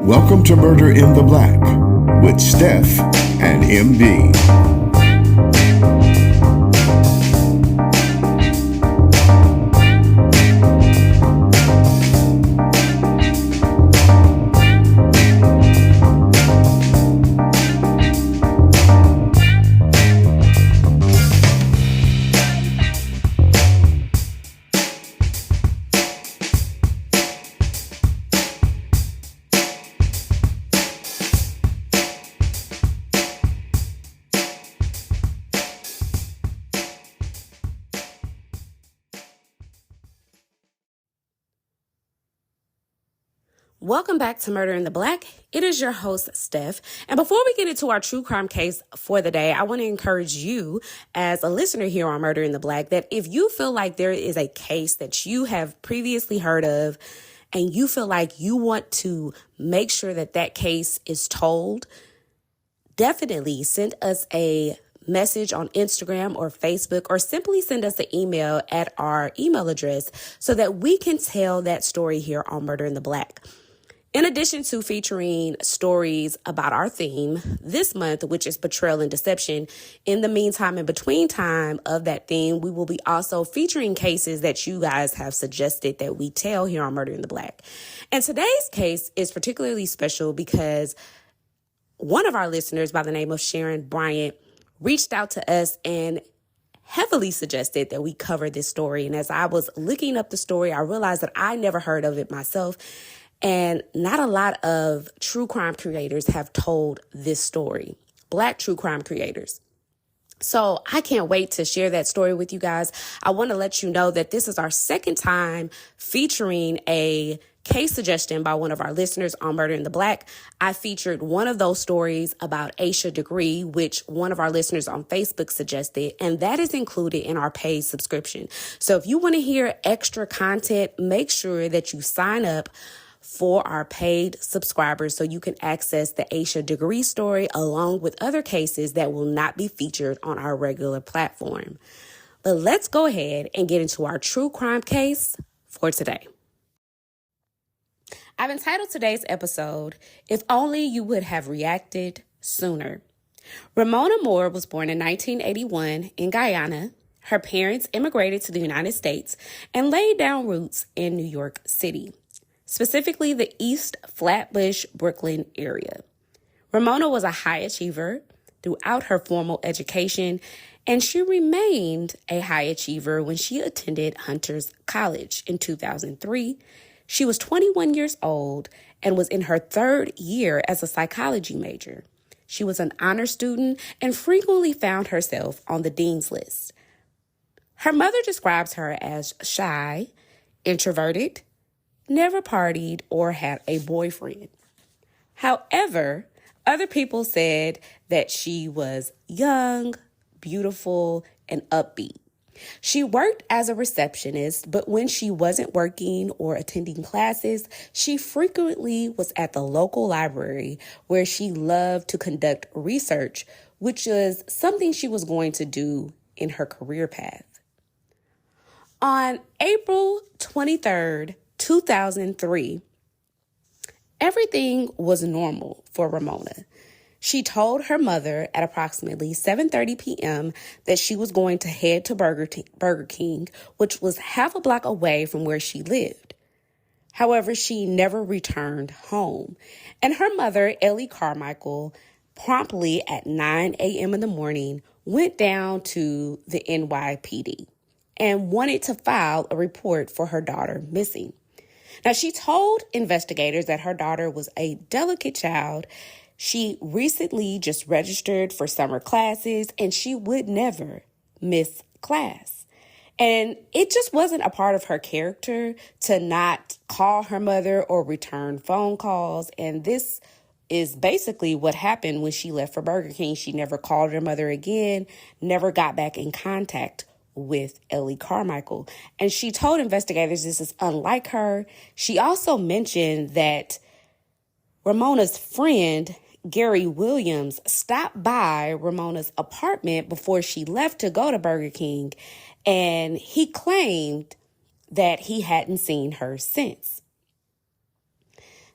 Welcome to Murder in the Black with Steph and MD. Welcome back to Murder in the Black. It is your host, Steph. And before we get into our true crime case for the day, I want to encourage you as a listener here on Murder in the Black that if you feel like there is a case that you have previously heard of and you feel like you want to make sure that that case is told, definitely send us a message on Instagram or Facebook, or simply send us an email at our email address so that we can tell that story here on Murder in the Black. In addition to featuring stories about our theme this month, which is betrayal and deception, in the meantime, in between time of that theme, we will be also featuring cases that you guys have suggested that we tell here on Murder in the Black. And today's case is particularly special because one of our listeners by the name of Sharon Bryant reached out to us and heavily suggested that we cover this story. And as I was looking up the story, I realized that I never heard of it myself. And not a lot of true crime creators have told this story, Black true crime creators. So I can't wait to share that story with you guys. I want to let you know that this is our second time featuring a case suggestion by one of our listeners on Murder in the Black. I featured one of those stories about Aisha Degree, which one of our listeners on Facebook suggested, and that is included in our paid subscription. So if you want to hear extra content, make sure that you sign up for our paid subscribers so you can access the Aisha Degree story along with other cases that will not be featured on our regular platform. But let's go ahead and get into our true crime case for today. I've entitled today's episode, If Only You Would Have Reacted Sooner. Ramona Moore was born in 1981 in Guyana. Her parents immigrated to the United States and laid down roots in New York City, specifically the East Flatbush, Brooklyn area. Ramona was a high achiever throughout her formal education, and she remained a high achiever when she attended Hunter's College in 2003. She was 21 years old and was in her third year as a psychology major. She was an honor student and frequently found herself on the dean's list. Her mother describes her as shy, introverted, never partied, or had a boyfriend. However, other people said that she was young, beautiful, and upbeat. She worked as a receptionist, but when she wasn't working or attending classes, she frequently was at the local library where she loved to conduct research, which was something she was going to do in her career path. On April 23rd, 2003, everything was normal for Ramona. She told her mother at approximately 7:30 p.m. that she was going to head to Burger King, which was half a block away from where she lived. However, she never returned home, and her mother, Ellie Carmichael, promptly at 9 a.m. in the morning, went down to the NYPD and wanted to file a report for her daughter missing. Now, she told investigators that her daughter was a delicate child. She recently just registered for summer classes and she would never miss class. And it just wasn't a part of her character to not call her mother or return phone calls. And this is basically what happened when she left for Burger King. She never called her mother again, never got back in contact with Ellie Carmichael. And she told investigators this is unlike her. She also mentioned that Ramona's friend, Gary Williams, stopped by Ramona's apartment before she left to go to Burger King, and he claimed that he hadn't seen her since.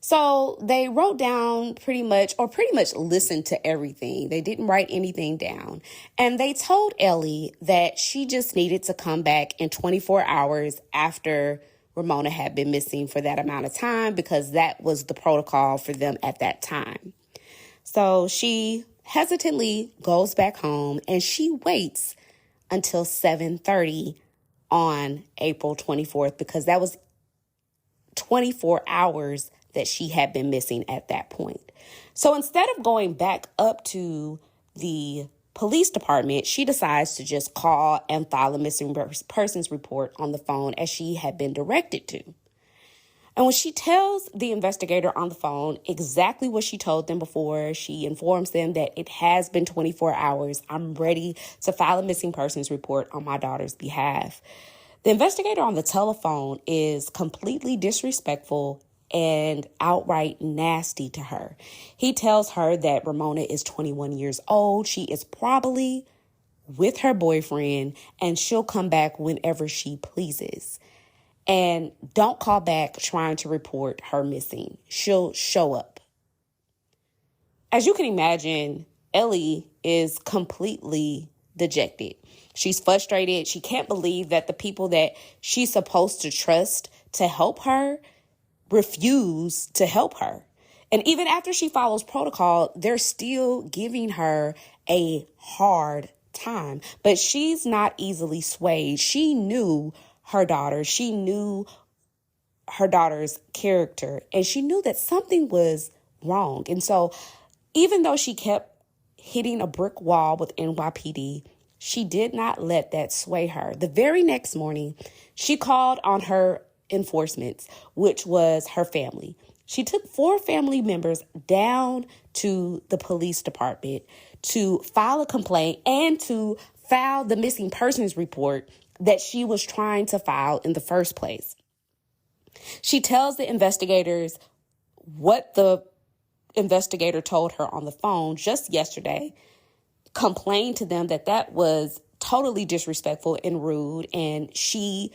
So they wrote down pretty much listened to everything. They didn't write anything down. And they told Ellie that she just needed to come back in 24 hours after Ramona had been missing for that amount of time, because that was the protocol for them at that time. So she hesitantly goes back home and she waits until 7:30 on April 24th, because that was 24 hours that she had been missing at that point. So instead of going back up to the police department, she decides to just call and file a missing persons report on the phone as she had been directed to. And when she tells the investigator on the phone exactly what she told them before, she informs them that it has been 24 hours. I'm ready to file a missing persons report on my daughter's behalf. The investigator on the telephone is completely disrespectful and outright nasty to her. He tells her that Ramona is 21 years old. She is probably with her boyfriend and she'll come back whenever she pleases. And don't call back trying to report her missing. She'll show up. As you can imagine, Ellie is completely dejected. She's frustrated. She can't believe that the people that she's supposed to trust to help her refuse to help her. And even after she follows protocol, they're still giving her a hard time. But she's not easily swayed. She knew her daughter. She knew her daughter's character, and she knew that something was wrong. And so even though she kept hitting a brick wall with NYPD, she did not let that sway her. The very next morning, she called on her enforcements, which was her family. She took 4 family members down to the police department to file a complaint and to file the missing persons report that she was trying to file in the first place. She tells the investigators what the investigator told her on the phone just yesterday, complained to them that that was totally disrespectful and rude, and she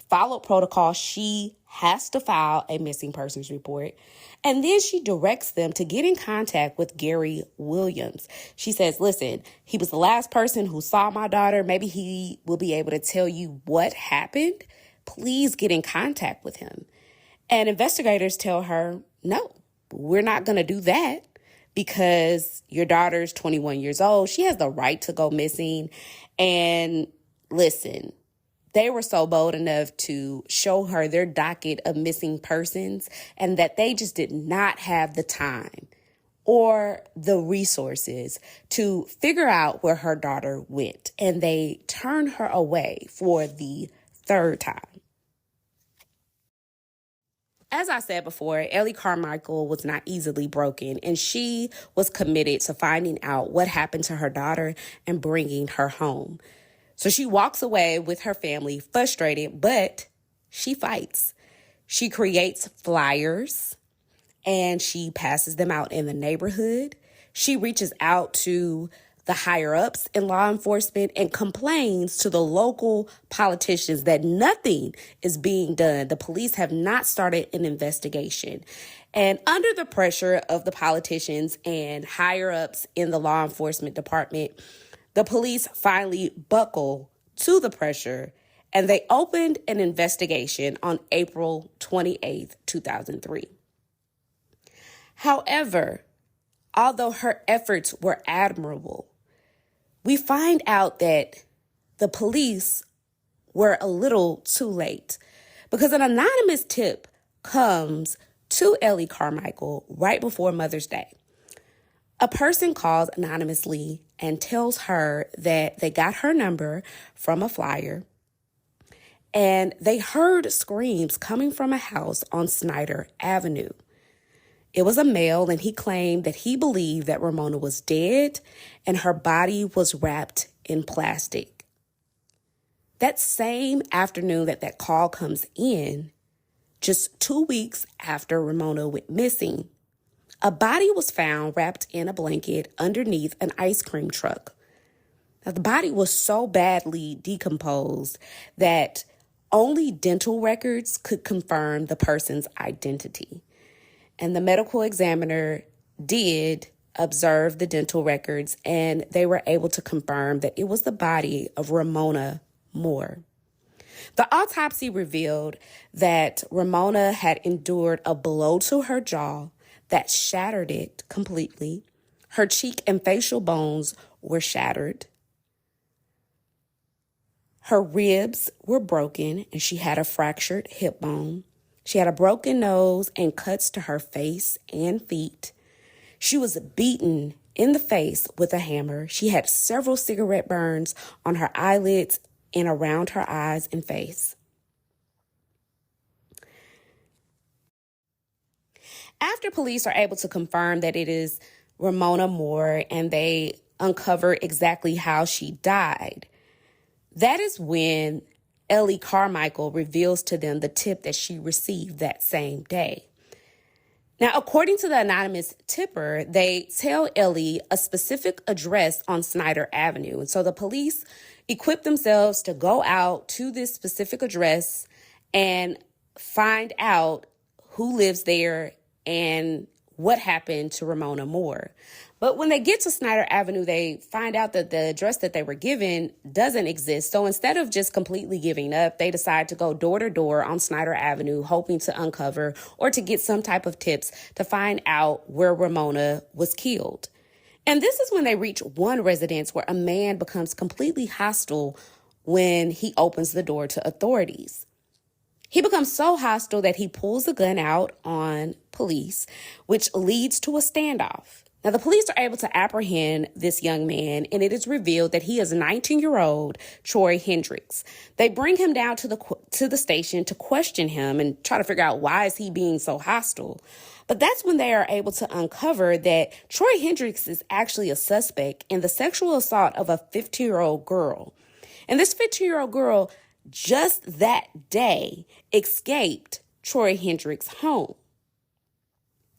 followed protocol. She has to file a missing persons report. And then she directs them to get in contact with Gary Williams. She says, listen, he was the last person who saw my daughter. Maybe he will be able to tell you what happened. Please get in contact with him. And investigators tell her, no, we're not going to do that because your daughter's 21 years old. She has the right to go missing. And listen, they were so bold enough to show her their docket of missing persons and that they just did not have the time or the resources to figure out where her daughter went. And they turned her away for the 3rd time. As I said before, Ellie Carmichael was not easily broken, and she was committed to finding out what happened to her daughter and bringing her home. So she walks away with her family frustrated, but she fights. She creates flyers and she passes them out in the neighborhood. She reaches out to the higher ups in law enforcement and complains to the local politicians that nothing is being done. The police have not started an investigation. And under the pressure of the politicians and higher ups in the law enforcement department, the police finally buckle to the pressure, and they opened an investigation on April 28th, 2003. However, although her efforts were admirable, we find out that the police were a little too late, because an anonymous tip comes to Ellie Carmichael right before Mother's Day. A person calls anonymously and tells her that they got her number from a flyer and they heard screams coming from a house on Snyder Avenue. It was a male, and he claimed that he believed that Ramona was dead and her body was wrapped in plastic. That same afternoon that call comes in, just 2 weeks after Ramona went missing, a body was found wrapped in a blanket underneath an ice cream truck. Now, the body was so badly decomposed that only dental records could confirm the person's identity. and the medical examiner did observe the dental records, and they were able to confirm that it was the body of Ramona Moore. The autopsy revealed that Ramona had endured a blow to her jaw that shattered it completely. Her cheek and facial bones were shattered. Her ribs were broken, and she had a fractured hip bone. She had a broken nose and cuts to her face and feet. She was beaten in the face with a hammer. She had several cigarette burns on her eyelids and around her eyes and face. After police are able to confirm that it is Ramona Moore and they uncover exactly how she died, that is when Ellie Carmichael reveals to them the tip that she received that same day. Now, according to the anonymous tipper, they tell Ellie a specific address on Snyder Avenue. And so the police equip themselves to go out to this specific address and find out who lives there and what happened to Ramona Moore. But when they get to Snyder Avenue, they find out that the address that they were given doesn't exist. So instead of just completely giving up, they decide to go door to door on Snyder Avenue, hoping to uncover or to get some type of tips to find out where Ramona was killed. And this is when they reach one residence where a man becomes completely hostile when he opens the door to authorities. He becomes so hostile that he pulls a gun out on police, which leads to a standoff. Now, the police are able to apprehend this young man, and it is revealed that he is 19-year-old Troy Hendricks. They bring him down to the station to question him and try to figure out why is he being so hostile. But that's when they are able to uncover that Troy Hendricks is actually a suspect in the sexual assault of a 15-year-old girl. And this 15-year-old girl just that day escaped Troy Hendricks' home.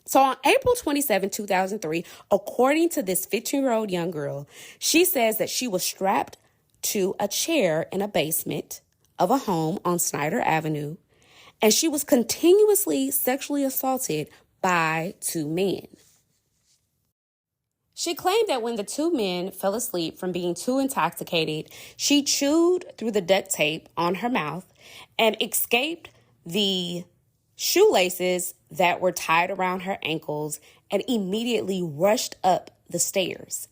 So on April 27, 2003, according to this 15-year-old young girl, she says that she was strapped to a chair in a basement of a home on Snyder Avenue, and she was continuously sexually assaulted by two men. She claimed that when the two men fell asleep from being too intoxicated, she chewed through the duct tape on her mouth and escaped the shoelaces that were tied around her ankles and immediately rushed up the stairs.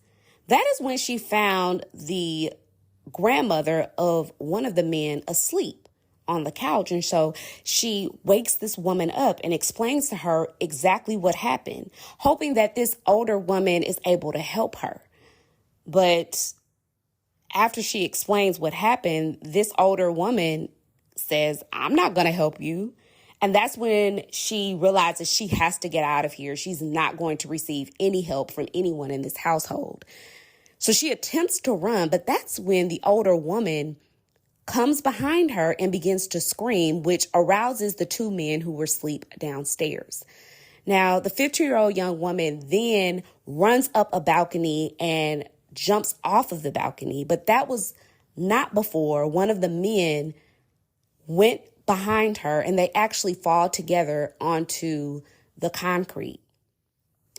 That is when she found the grandmother of one of the men asleep on the couch. And so she wakes this woman up and explains to her exactly what happened, hoping that this older woman is able to help her. But after she explains what happened, this older woman says, "I'm not going to help you." And that's when she realizes she has to get out of here. She's not going to receive any help from anyone in this household. So she attempts to run, but that's when the older woman comes behind her and begins to scream, which arouses the two men who were asleep downstairs. Now, the 15-year-old young woman then runs up a balcony and jumps off of the balcony, but that was not before one of the men went behind her and they actually fall together onto the concrete.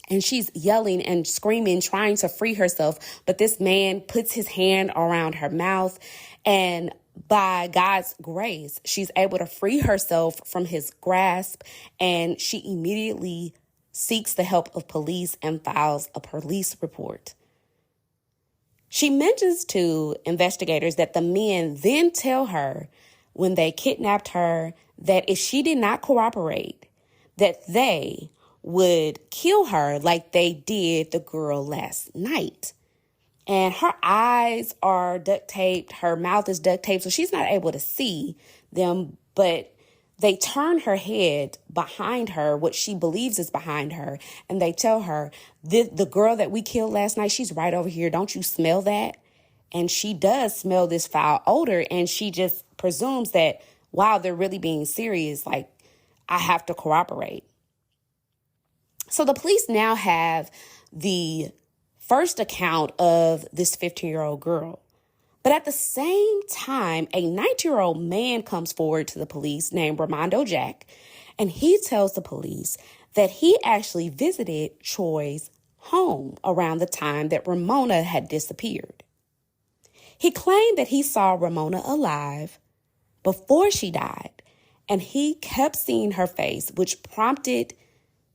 And she's yelling and screaming, trying to free herself. But this man puts his hand around her mouth, and by God's grace, she's able to free herself from his grasp, and she immediately seeks the help of police and files a police report. She mentions to investigators that the men then tell her when they kidnapped her that if she did not cooperate, that they would kill her like they did the girl last night. And her eyes are duct taped, her mouth is duct taped, so she's not able to see them, but they turn her head behind her, what she believes is behind her, and they tell her, the girl that we killed last night, she's right over here. Don't you smell that? And she does smell this foul odor, and she just presumes that, wow, they're really being serious. Like, I have to cooperate. So the police now have the first account of this 15-year-old girl. But at the same time, a 19-year-old man comes forward to the police named Ramondo Jack, and he tells the police that he actually visited Troy's home around the time that Ramona had disappeared. He claimed that he saw Ramona alive before she died, and he kept seeing her face, which prompted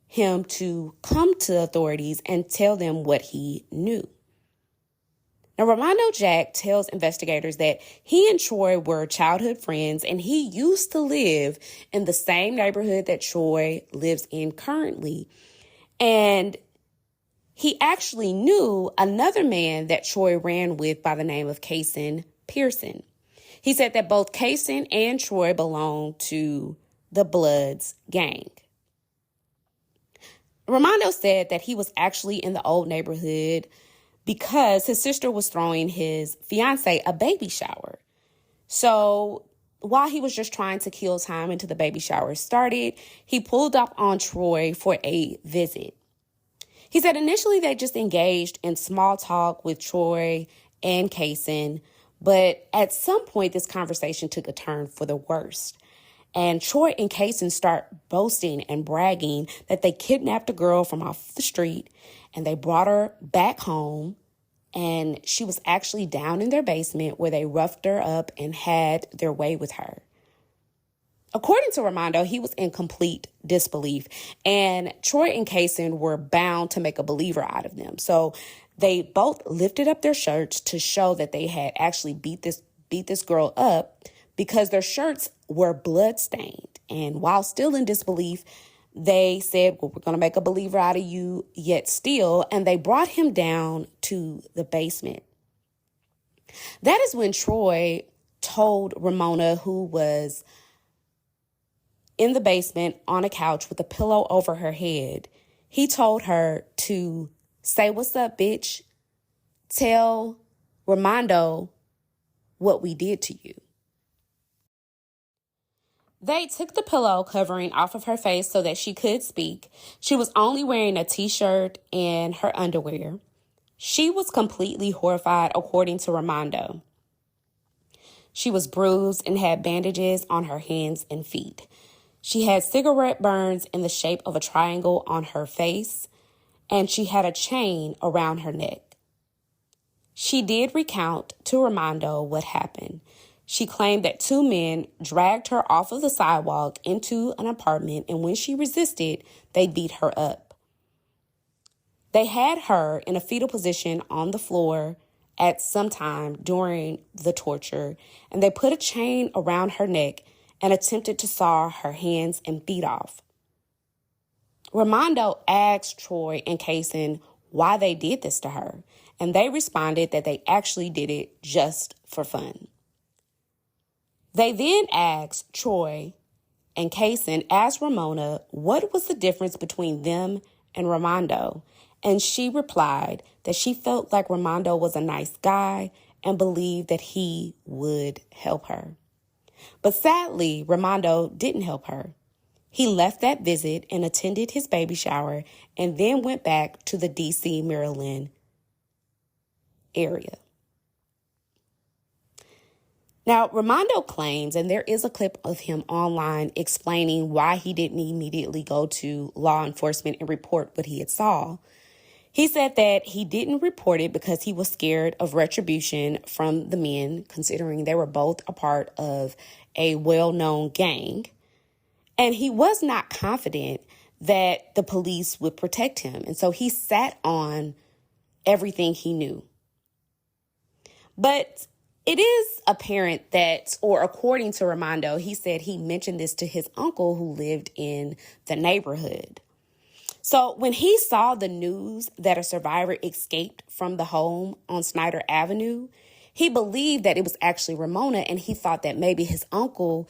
him to come to authorities and tell them what he knew. Now, Ramondo Jack tells investigators that he and Troy were childhood friends, and he used to live in the same neighborhood that Troy lives in currently. And he actually knew another man that Troy ran with by the name of Kaysen Pearson. He said that both Kaysen and Troy belonged to the Bloods gang. Ramondo said that he was actually in the old neighborhood because his sister was throwing his fiance a baby shower. So while he was just trying to kill time until the baby shower started, he pulled up on Troy for a visit. He said initially they just engaged in small talk with Troy and Kaysen, but at some point this conversation took a turn for the worst. And Troy and Kaysen start boasting and bragging that they kidnapped a girl from off the street and they brought her back home, and she was actually down in their basement where they roughed her up and had their way with her. According to Ramondo, he was in complete disbelief, and Troy and Kaysen were bound to make a believer out of them. So they both lifted up their shirts to show that they had actually beat this girl up because their shirts were bloodstained. And while still in disbelief, they said, well, we're going to make a believer out of you yet still. And they brought him down to the basement. That is when Troy told Ramona, who was in the basement on a couch with a pillow over her head, he told her to say, "What's up, bitch? Tell Ramondo what we did to you." They took the pillow covering off of her face so that she could speak. She was only wearing a t-shirt and her underwear. She was completely horrified, according to Ramondo. She was bruised and had bandages on her hands and feet. She had cigarette burns in the shape of a triangle on her face, and she had a chain around her neck. She did recount to Ramondo what happened. She claimed that two men dragged her off of the sidewalk into an apartment, and when she resisted, they beat her up. They had her in a fetal position on the floor at some time during the torture, and they put a chain around her neck and attempted to saw her hands and feet off. Ramondo asked Troy and Kaysen why they did this to her, and they responded that they actually did it just for fun. They then asked Troy and Kaysen, asked Ramona what was the difference between them and Ramondo, and she replied that she felt like Ramondo was a nice guy and believed that he would help her. But sadly, Ramondo didn't help her. He left that visit and attended his baby shower and then went back to the D.C., Maryland area. Now, Ramondo claims, and there is a clip of him online explaining why he didn't immediately go to law enforcement and report what he had saw. He said that he didn't report it because he was scared of retribution from the men, considering they were both a part of a well-known gang. And he was not confident that the police would protect him. And so he sat on everything he knew. But it is apparent that, or according to Ramondo, he said he mentioned this to his uncle who lived in the neighborhood. So when he saw the news that a survivor escaped from the home on Snyder Avenue, he believed that it was actually Ramona, and he thought that maybe his uncle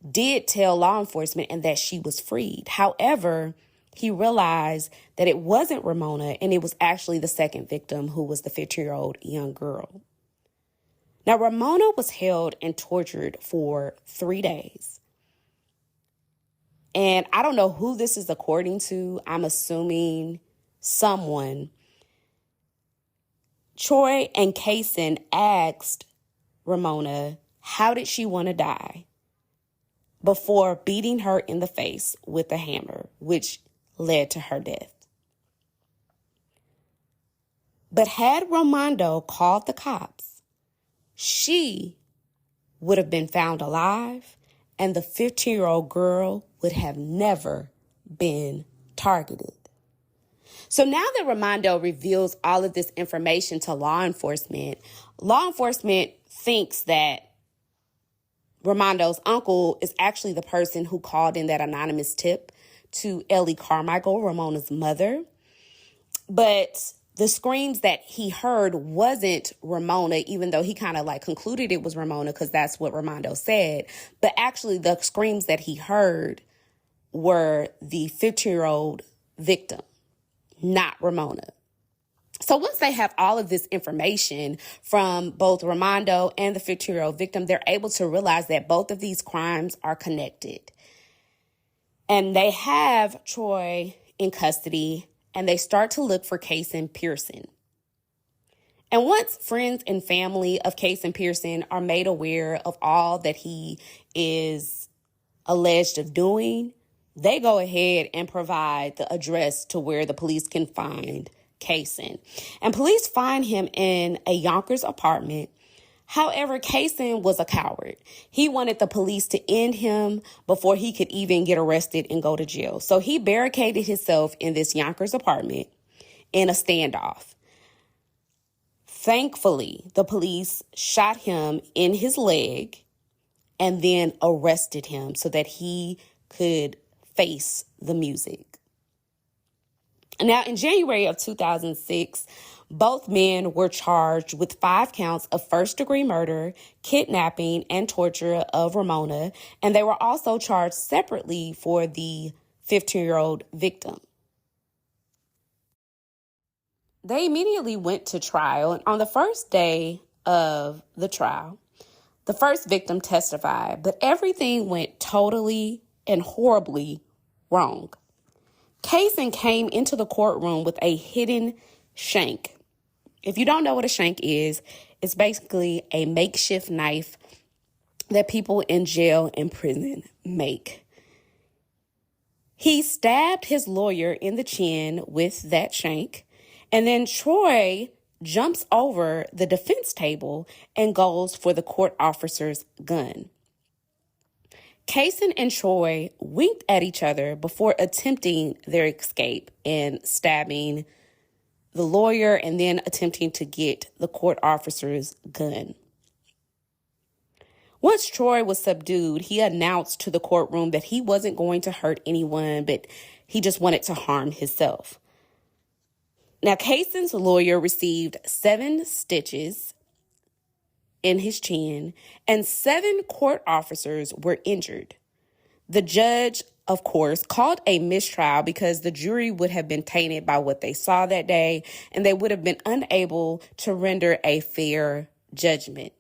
did tell law enforcement and that she was freed. However, he realized that it wasn't Ramona, and it was actually the second victim, who was the 15-year-old young girl. Now, Ramona was held and tortured for 3 days. And I don't know who this is according to. I'm assuming someone. Troy and Kaysen asked Ramona, how did she want to die, before beating her in the face with a hammer, which led to her death. But had Ramondo called the cops, she would have been found alive, and the 15-year-old girl would have never been targeted. So now that Ramondo reveals all of this information to law enforcement thinks that Ramondo's uncle is actually the person who called in that anonymous tip to Ellie Carmichael, Ramona's mother. But the screams that he heard wasn't Ramona, even though he kind of concluded it was Ramona because that's what Ramondo said. But actually the screams that he heard were the 15-year-old victim, not Ramona. So once they have all of this information from both Ramondo and the 15-year-old victim, they're able to realize that both of these crimes are connected. And they have Troy in custody, and they start to look for Kason Pearson. And once friends and family of Kason Pearson are made aware of all that he is alleged of doing, they go ahead and provide the address to where the police can find Kason. And police find him in a Yonkers apartment. However, Kason was a coward. He wanted the police to end him before he could even get arrested and go to jail. So he barricaded himself in this Yonkers apartment in a standoff. Thankfully, the police shot him in his leg and then arrested him so that he could face the music. Now, in January of 2006, both men were charged with 5 counts of first-degree murder, kidnapping, and torture of Ramona, and they were also charged separately for the 15-year-old victim. They immediately went to trial, and on the first day of the trial, the first victim testified, but everything went totally and horribly wrong. Kason came into the courtroom with a hidden shank. If you don't know what a shank is, it's basically a makeshift knife that people in jail and prison make. He stabbed his lawyer in the chin with that shank, and then Troy jumps over the defense table and goes for the court officer's gun. Kason and Troy winked at each other before attempting their escape and stabbing the lawyer and then attempting to get the court officer's gun. Once Troy was subdued, he announced to the courtroom that he wasn't going to hurt anyone, but he just wanted to harm himself. Now, Kason's lawyer received 7 stitches in his chin, and 7 court officers were injured. The judge, of course, called a mistrial because the jury would have been tainted by what they saw that day, and they would have been unable to render a fair judgment.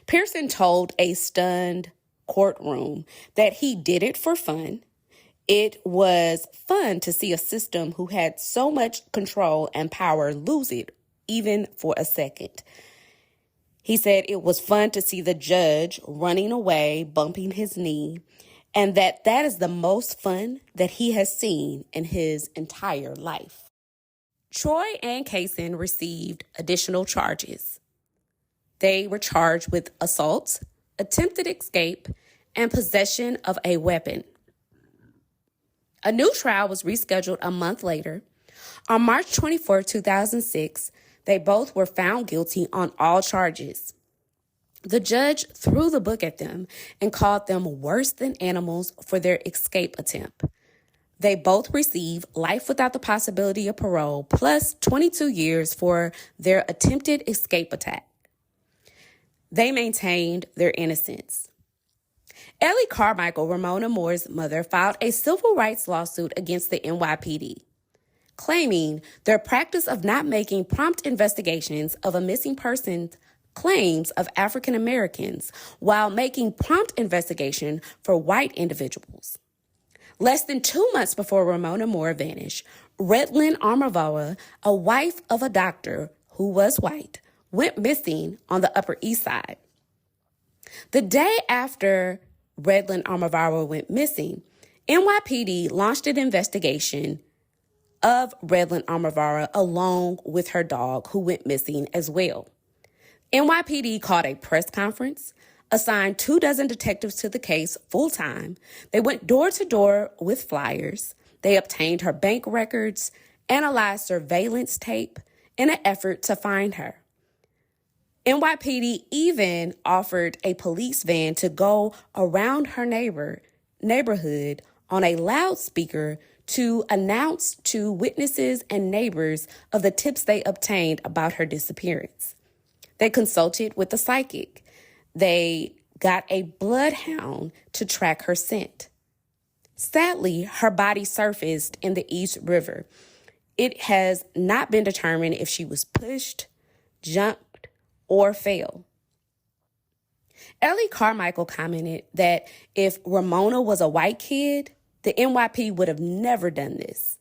Pearson told a stunned courtroom that he did it for fun. It was fun to see a system who had so much control and power lose it, even for a second. He said it was fun to see the judge running away, bumping his knee, and that is the most fun that he has seen in his entire life. Troy and Kason received additional charges. They were charged with assault, attempted escape, and possession of a weapon. A new trial was rescheduled a month later. On March 24, 2006, they both were found guilty on all charges. The judge threw the book at them and called them worse than animals for their escape attempt. They both received life without the possibility of parole, plus 22 years for their attempted escape attack. They maintained their innocence. Ellie Carmichael, Ramona Moore's mother, filed a civil rights lawsuit against the NYPD, claiming their practice of not making prompt investigations of a missing person's claims of African Americans while making prompt investigation for white individuals. Less than 2 months before Ramona Moore vanished, Redlyn Armavawa, a wife of a doctor who was white, went missing on the Upper East Side. The day after Redlyn Armavawa went missing, NYPD launched an investigation of Redland Amavara along with her dog, who went missing as well. NYPD called a press conference, assigned 24 detectives to the case full-time. They went door to door with flyers. They obtained her bank records, analyzed surveillance tape in an effort to find her. NYPD even offered a police van to go around her neighborhood on a loudspeaker to announce to witnesses and neighbors of the tips they obtained about her disappearance. They consulted with a psychic. They got a bloodhound to track her scent. Sadly, her body surfaced in the East River. It has not been determined if she was pushed, jumped, or fell. Ellie Carmichael commented that if Ramona was a white kid, the NYP would have never done this.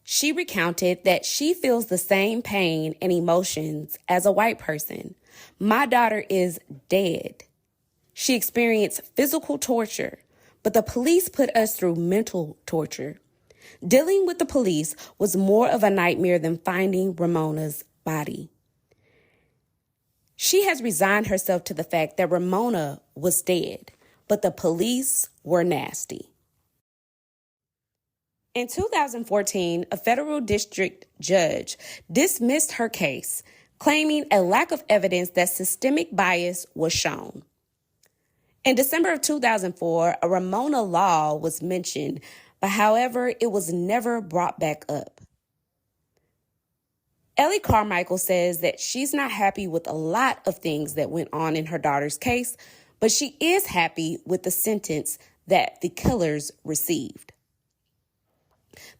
She recounted that she feels the same pain and emotions as a white person. My daughter is dead. She experienced physical torture, but the police put us through mental torture. Dealing with the police was more of a nightmare than finding Ramona's body. She has resigned herself to the fact that Ramona was dead, but the police were nasty. In 2014, a federal district judge dismissed her case, claiming a lack of evidence that systemic bias was shown. In December of 2004, a Ramona law was mentioned, but however, it was never brought back up. Ellie Carmichael says that she's not happy with a lot of things that went on in her daughter's case, but she is happy with the sentence that the killers received.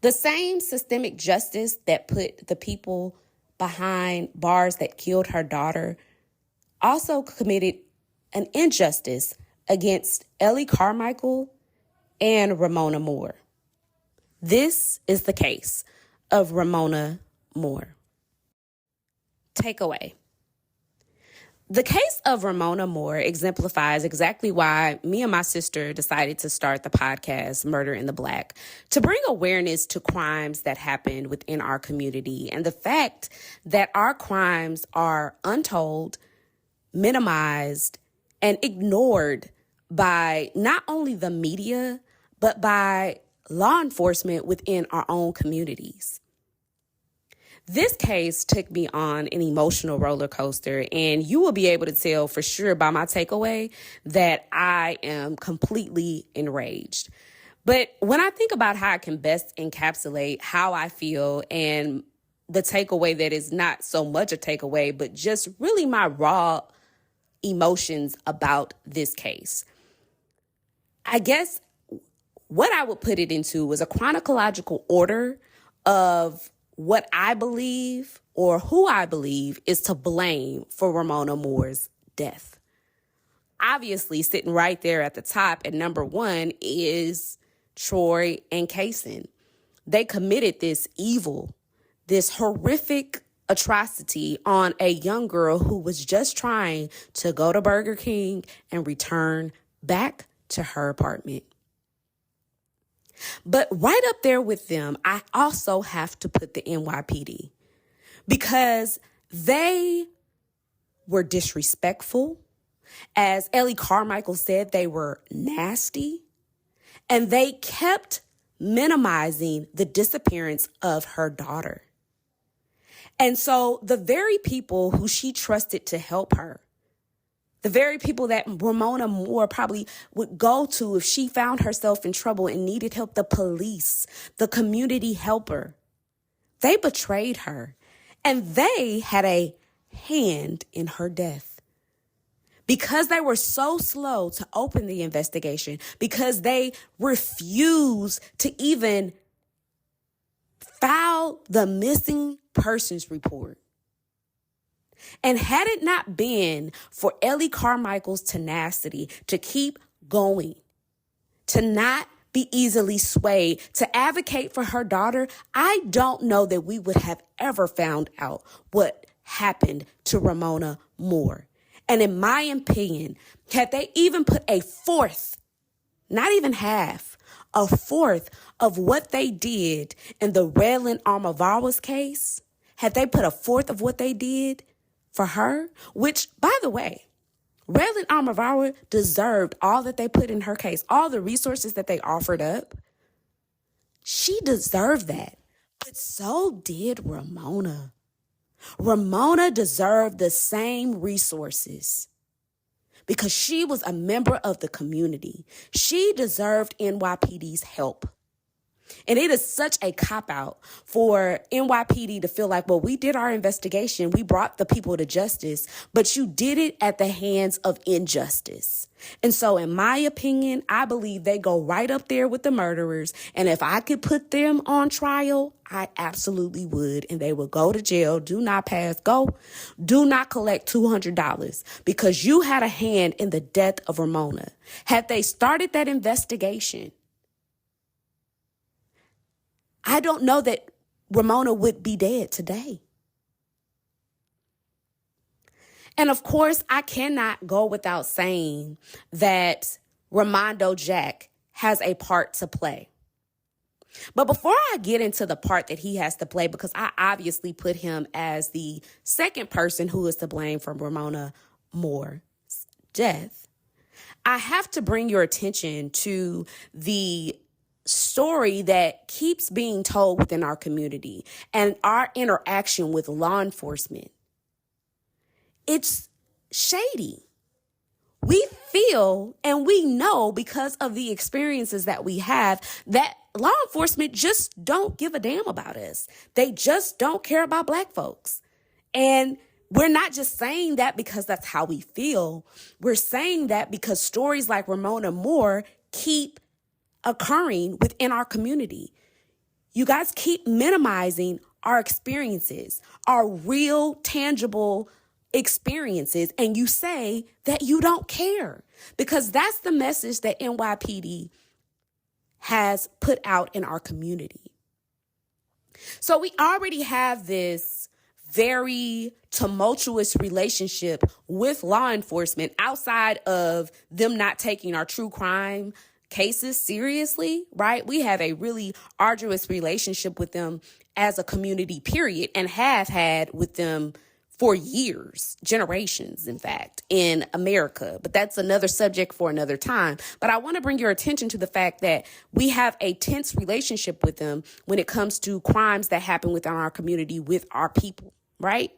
The same systemic justice that put the people behind bars that killed her daughter also committed an injustice against Ellie Carmichael and Ramona Moore. This is the case of Ramona Moore. Takeaway. The case of Ramona Moore exemplifies exactly why me and my sister decided to start the podcast Murder in the Black, to bring awareness to crimes that happened within our community and the fact that our crimes are untold, minimized, and ignored by not only the media, but by law enforcement within our own communities. This case took me on an emotional roller coaster, and you will be able to tell for sure by my takeaway that I am completely enraged. But when I think about how I can best encapsulate how I feel and the takeaway that is not so much a takeaway, but just really my raw emotions about this case, I guess what I would put it into was a chronological order of what I believe or who I believe is to blame for Ramona Moore's death. Obviously, sitting right there at the top at number one is Troy and Kaysen. They committed this evil, this horrific atrocity on a young girl who was just trying to go to Burger King and return back to her apartment. But right up there with them, I also have to put the NYPD, because they were disrespectful. As Ellie Carmichael said, they were nasty, and they kept minimizing the disappearance of her daughter. And so the very people who she trusted to help her, the very people that Ramona Moore probably would go to if she found herself in trouble and needed help, the police, the community helper, they betrayed her, and they had a hand in her death. Because they were so slow to open the investigation, because they refused to even file the missing persons report. And had it not been for Ellie Carmichael's tenacity to keep going, to not be easily swayed, to advocate for her daughter, I don't know that we would have ever found out what happened to Ramona Moore. And in my opinion, had they even put a fourth, not even half, a fourth of what they did in the Redland Armavawa's case, had they put a fourth of what they did for her, which, by the way, Redland Armavawa deserved all that they put in her case, all the resources that they offered up. She deserved that. But so did Ramona. Ramona deserved the same resources because she was a member of the community. She deserved NYPD's help. And it is such a cop-out for NYPD to feel like, well, we did our investigation. We brought the people to justice, but you did it at the hands of injustice. And so in my opinion, I believe they go right up there with the murderers. And if I could put them on trial, I absolutely would. And they would go to jail, do not pass go, do not collect $200 because you had a hand in the death of Ramona. Had they started that investigation, I don't know that Ramona would be dead today. And of course, I cannot go without saying that Ramondo Jack has a part to play. But before I get into the part that he has to play, because I obviously put him as the second person who is to blame for Ramona Moore's death, I have to bring your attention to the story that keeps being told within our community and our interaction with law enforcement. It's shady. We feel and we know because of the experiences that we have that law enforcement just don't give a damn about us. They just don't care about Black folks. And we're not just saying that because that's how we feel. We're saying that because stories like Ramona Moore keep occurring within our community. You guys keep minimizing our experiences, our real, tangible experiences, and you say that you don't care because that's the message that NYPD has put out in our community. So we already have this very tumultuous relationship with law enforcement outside of them not taking our true crime cases seriously, right? We have a really arduous relationship with them as a community, period, and have had with them for years, generations, in fact, in America. But that's another subject for another time. But I want to bring your attention to the fact that we have a tense relationship with them when it comes to crimes that happen within our community with our people, right?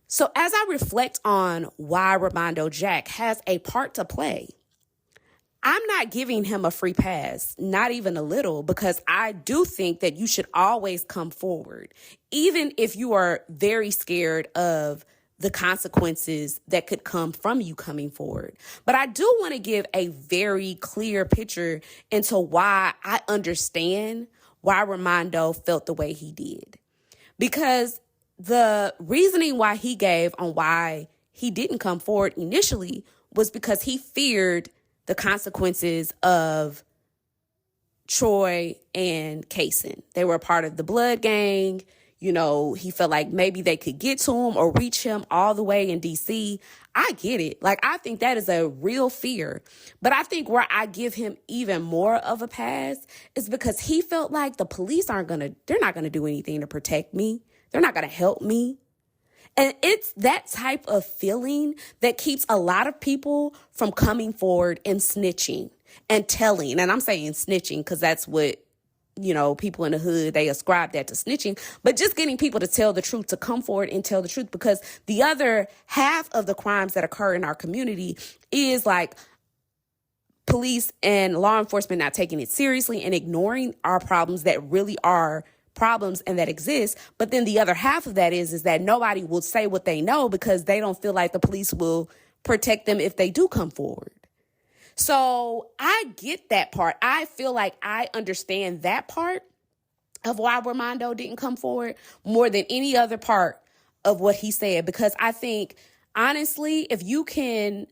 So as I reflect on why Ramondo Jack has a part to play, I'm not giving him a free pass, not even a little, because I do think that you should always come forward, even if you are very scared of the consequences that could come from you coming forward. But I do want to give a very clear picture into why I understand why Ramondo felt the way he did. Because the reasoning why he gave on why he didn't come forward initially was because he feared the consequences of Troy and Kaysen. They were a part of the blood gang. You know, he felt like maybe they could get to him or reach him all the way in DC. I get it. Like, I think that is a real fear. But I think where I give him even more of a pass is because he felt like the police they're not going to do anything to protect me. They're not going to help me. And it's that type of feeling that keeps a lot of people from coming forward and snitching and telling. And I'm saying snitching because that's what, you know, people in the hood, they ascribe that to snitching. But just getting people to tell the truth, to come forward and tell the truth, because the other half of the crimes that occur in our community is like police and law enforcement not taking it seriously and ignoring our problems that really are problems and that exist. But then the other half of that is that nobody will say what they know because they don't feel like the police will protect them if they do come forward. So I get that part. I feel like I understand that part of why Ramondo didn't come forward more than any other part of what he said, because I think, honestly, if you can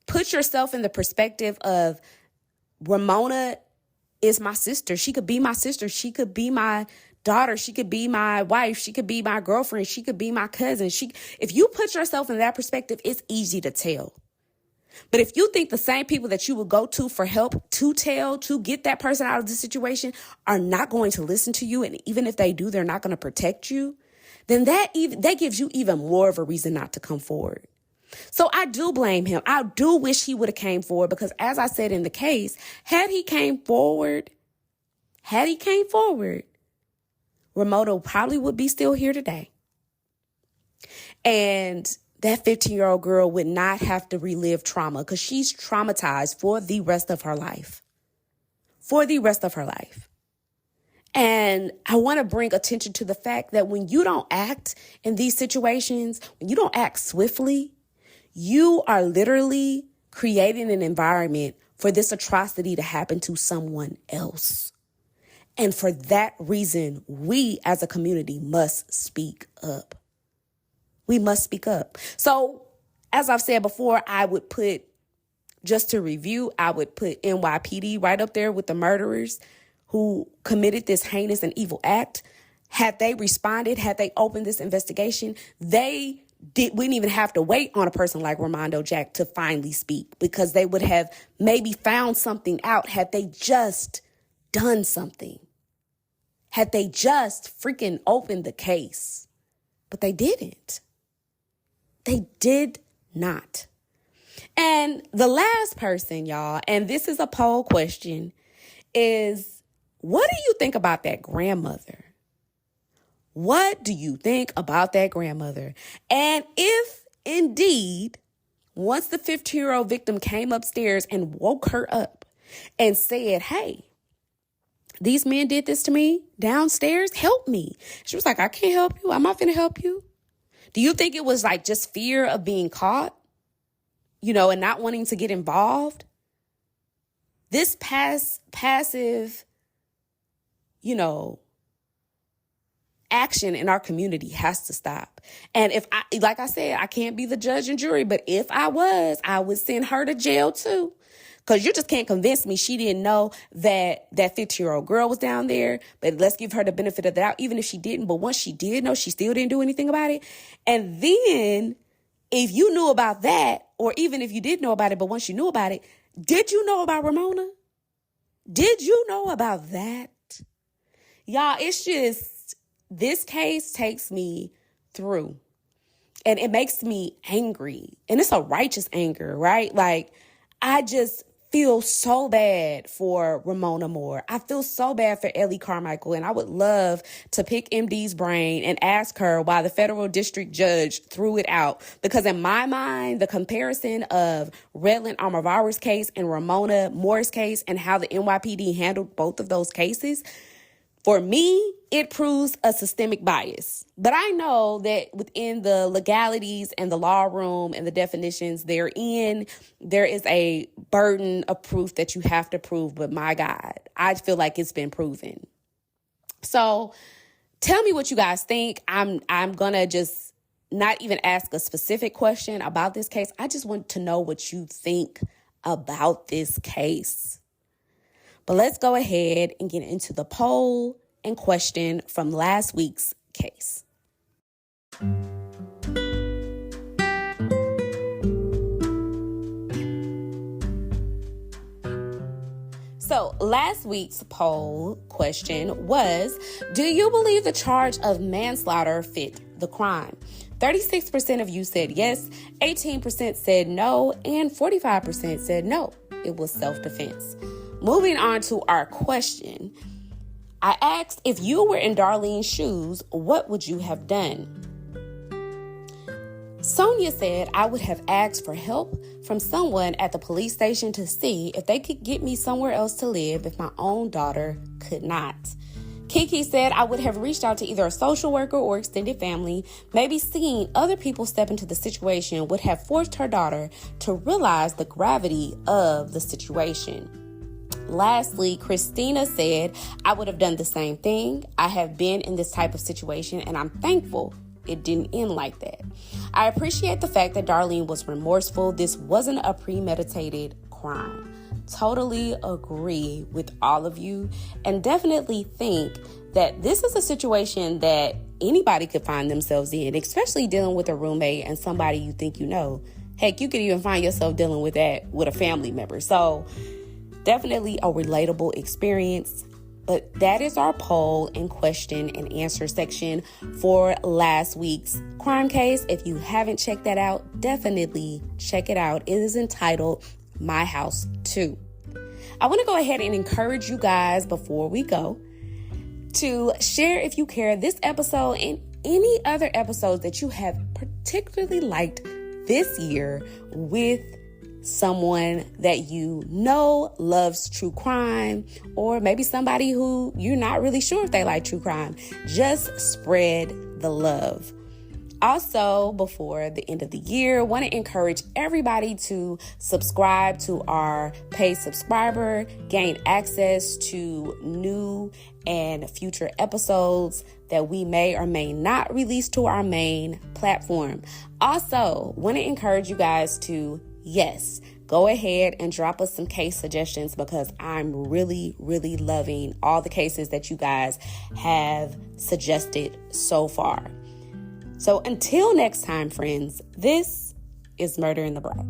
put yourself in the perspective of Ramona is my sister. She could be my sister. She could be my daughter. She could be my wife. She could be my girlfriend. She could be my cousin. If you put yourself in that perspective, it's easy to tell. But if you think the same people that you would go to for help, to get that person out of the situation are not going to listen to you, and even if they do, they're not going to protect you, then that gives you even more of a reason not to come forward. So I do blame him. I do wish he would have came forward, because as I said in the case, had he came forward, Ramona probably would be still here today. And that 15-year-old girl would not have to relive trauma, because she's traumatized for the rest of her life. And I want to bring attention to the fact that when you don't act in these situations, when you don't act swiftly, you are literally creating an environment for this atrocity to happen to someone else. And for that reason, we as a community must speak up. We must speak up. So, as I've said before, I would put NYPD right up there with the murderers who committed this heinous and evil act. Had they responded, had they opened this investigation, we didn't even have to wait on a person like Ramondo Jack to finally speak, because they would have maybe found something out had they just done something. Had they just freaking opened the case. But they didn't. They did not. And the last person, y'all, and this is a poll question, is what do you think about that grandmother? What do you think about that grandmother? And if indeed, once the 15-year-old victim came upstairs and woke her up and said, hey, these men did this to me downstairs, help me. She was like, I can't help you. I'm not going to help you. Do you think it was like just fear of being caught, and not wanting to get involved? This passive, action in our community has to stop. And like I said, I can't be the judge and jury, but if I was, I would send her to jail too. Because you just can't convince me she didn't know that 15-year-old girl was down there. But let's give her the benefit of the doubt, even if she didn't. But once she did know, she still didn't do anything about it. And then if you knew about that, or even if you did know about it, but once you knew about it, did you know about Ramona? Did you know about that? Y'all, it's just, this case takes me through. And it makes me angry. And it's a righteous anger, right? Like, I just feel so bad for Ramona Moore. I feel so bad for Ellie Carmichael, and I would love to pick MD's brain and ask her why the federal district judge threw it out. Because in my mind, the comparison of Redland Amavara's case and Ramona Moore's case and how the NYPD handled both of those cases, for me, it proves a systemic bias. But I know that within the legalities and the law room and the definitions therein, there is a burden of proof that you have to prove. But my God, I feel like it's been proven. So tell me what you guys think. I'm going to just not even ask a specific question about this case. I just want to know what you think about this case. But let's go ahead and get into the poll and question from last week's case. So last week's poll question was, do you believe the charge of manslaughter fit the crime? 36% of you said yes, 18% said no, and 45% said no. It was self-defense. Moving on to our question, I asked, if you were in Darlene's shoes, what would you have done? Sonia said, I would have asked for help from someone at the police station to see if they could get me somewhere else to live if my own daughter could not. Kiki said, I would have reached out to either a social worker or extended family. Maybe seeing other people step into the situation would have forced her daughter to realize the gravity of the situation. Lastly, Christina said, I would have done the same thing. I have been in this type of situation and I'm thankful it didn't end like that. I appreciate the fact that Darlene was remorseful. This wasn't a premeditated crime. Totally agree with all of you and definitely think that this is a situation that anybody could find themselves in, especially dealing with a roommate and somebody you think you know Heck, you could even find yourself dealing with that with a family member. So definitely a relatable experience. But that is our poll and question and answer section for last week's crime case. If you haven't checked that out, definitely check it out. It is entitled My House Too. I want to go ahead and encourage you guys before we go to share, if you care, this episode and any other episodes that you have particularly liked this year with someone that you know loves true crime, or maybe somebody who you're not really sure if they like true crime. Just spread the love. Also, before the end of the year, I want to encourage everybody to subscribe to our paid subscriber, gain access to new and future episodes that we may or may not release to our main platform. Also, want to encourage you guys to, yes, go ahead and drop us some case suggestions, because I'm really, really loving all the cases that you guys have suggested so far. So until next time, friends, this is Murder in the Black.